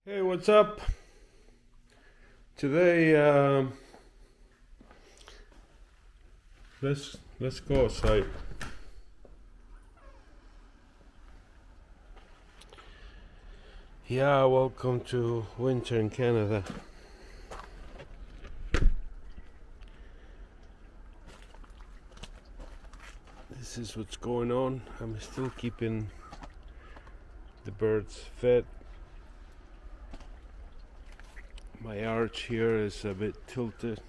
Hey, what's up? Today, let's go outside. Yeah, welcome to winter in Canada. This is what's going on. I'm still keeping the birds fed. My arch here is a bit tilted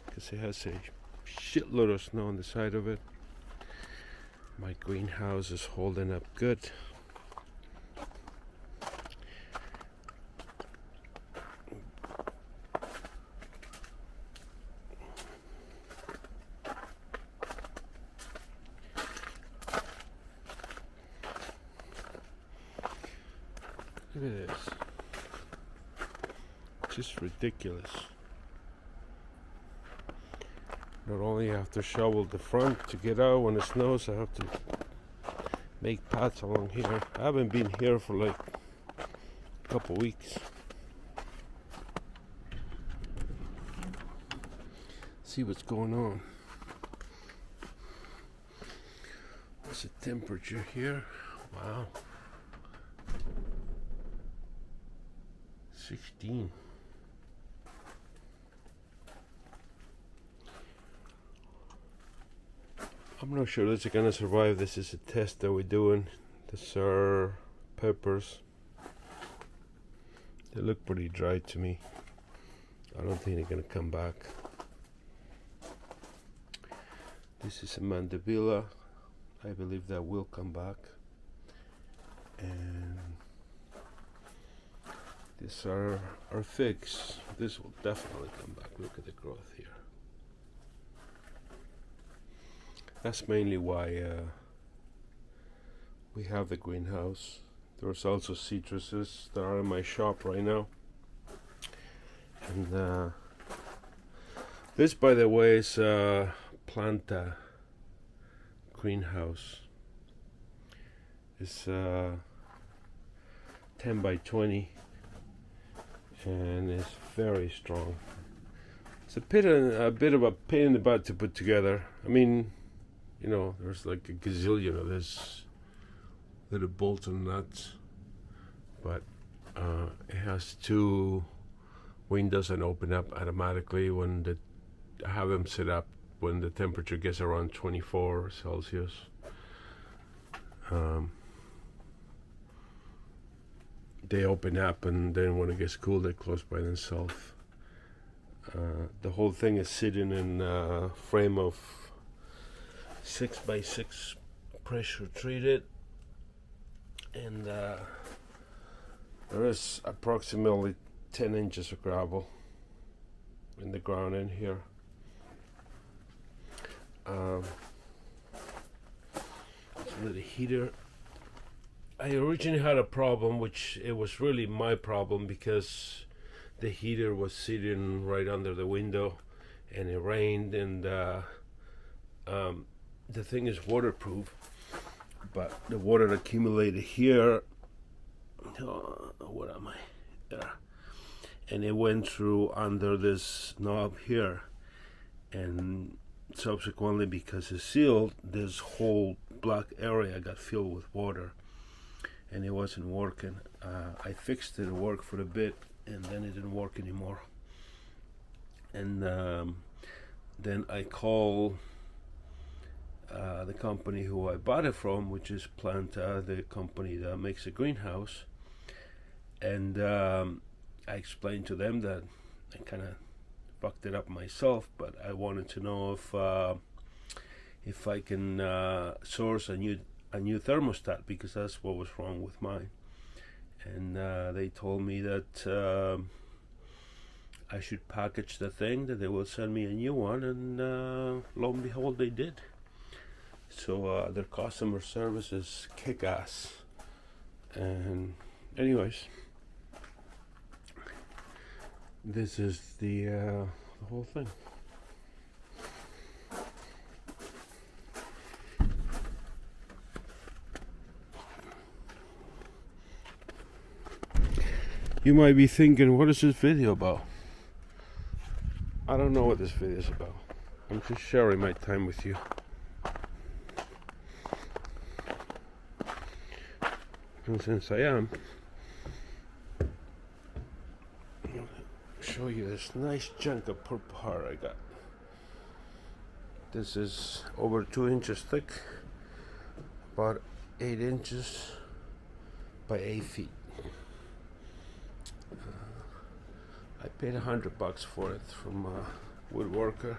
because it has a shitload of snow on the side of it. My greenhouse is holding up good. Look at this. Just ridiculous. Not only have to shovel the front to get out when it snows, I have to make paths along here. I haven't been here for like a couple weeks. See what's going on. What's the temperature here? Wow. 16. I'm not sure this is gonna survive. This is a test that we're doing. These are peppers. They look pretty dry to me. I don't think they're gonna come back. This is a mandevilla. I believe that will come back. And these are our figs. This will definitely come back. Look at the growth here. That's mainly why we have the greenhouse. There's also citruses that are in my shop right now. And this, by the way, is a planta greenhouse. It's 10 by 20 and it's very strong. It's a bit of a pain in the butt to put together. I mean, you know, there's like a gazillion of this little bolts and nuts, but it has two windows that open up automatically when I have them set up when the temperature gets around 24 Celsius. They open up, and then when it gets cool, they close by themselves. The whole thing is sitting in a frame of 6 by 6 pressure treated, and there is approximately 10 inches of gravel in the ground in here. With the heater, I originally had a problem, which it was really my problem because the heater was sitting right under the window, and it rained, and the thing is waterproof, but the water accumulated here. What am I? There. And it went through under this knob here, and subsequently, because it's sealed, this whole black area got filled with water, and it wasn't working. I fixed it, it worked for a bit, and then it didn't work anymore. And then I called the company who I bought it from, which is Planta, the company that makes a greenhouse, and I explained to them that I kind of fucked it up myself, but I wanted to know if I can source a new thermostat, because that's what was wrong with mine. And they told me that I should package the thing, that they will send me a new one, and lo and behold, they did. So their customer service is kick-ass. And anyways, this is the whole thing. You might be thinking, what is this video about? I don't know what this video is about. I'm just sharing my time with you. And since I am, I'll show you this nice chunk of purple heart I got. This is over 2 inches thick, about 8 inches by 8 feet. I paid $100 for it from a woodworker.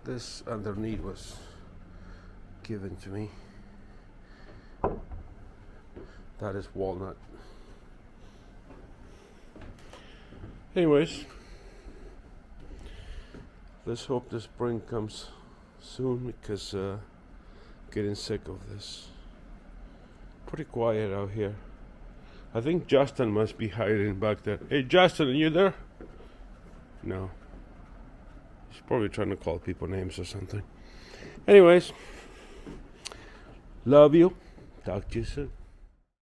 This underneath was given to me. That is walnut. Anyways, let's hope the spring comes soon, because getting sick of this. Pretty quiet out here. I think Justin must be hiding back there. Hey Justin, are you there? No. He's probably trying to call people names or something. Anyways, love you. Talk to you soon.